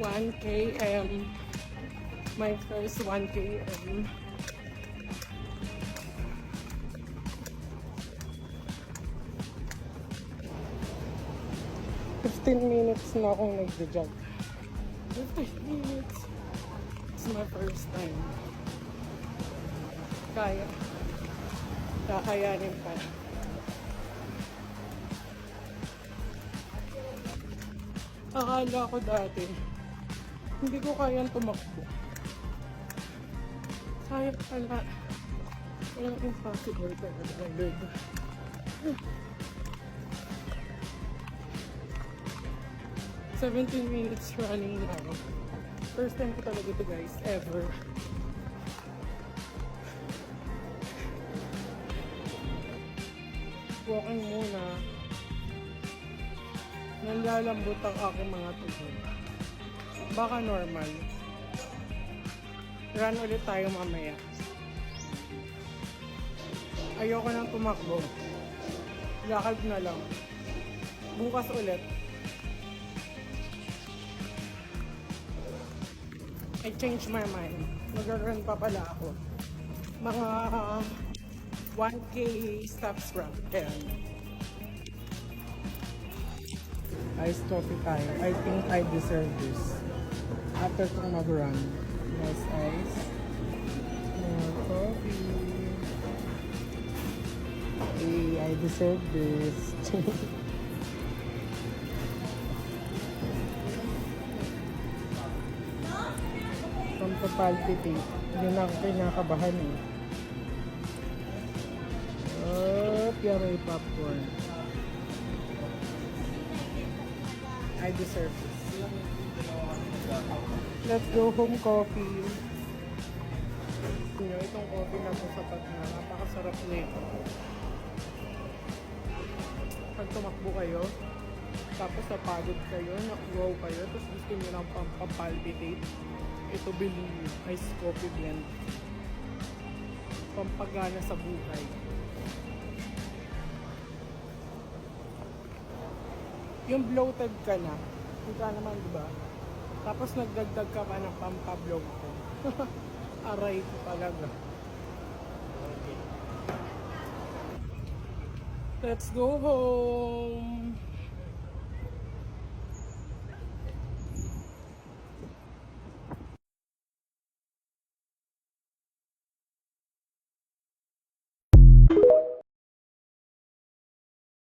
1 km. My first 1 km. Minutes na akong nagja-jog. 15 minutes. It's my first time. Kaya. Kakayanin pa. Akala ko dati, hindi ko kayang tumakbo. Kaya pala. Walang impossible talaga, Lord. 17 minutes running now. First time ko talaga ito, guys, ever. Walking muna. Nanlalambot ang aking mga tuhod. Baka normal. Run ulit tayo mamaya. Ayoko nang tumakbo. Lakad na lang. Bukas ulit. I changed my mind. Mag-run pa pala ako. Mga 1K steps run. Ayan. Iced coffee tayo. I think I deserve this. After itong mag-run. Nice ice. More coffee. Hey, I deserve this. Pampapalpitate. Hindi na ako kinakabahan eh. Yummy popcorn. I deserve this. Let's go home coffee. Itong coffee na sapat na. Napakasarap na ito. Pag tumakbo kayo, tapos napagod kayo, na-wow kayo, tapos gusto nyo ng pampapalpitate, ito bilhin ice coffee blend. Pampagana sa buhay. Yung bloated ka na, kita naman diba? Tapos nagdagdag ka pa ng pampabloated. Aray ko talaga. Okay. Let's go home!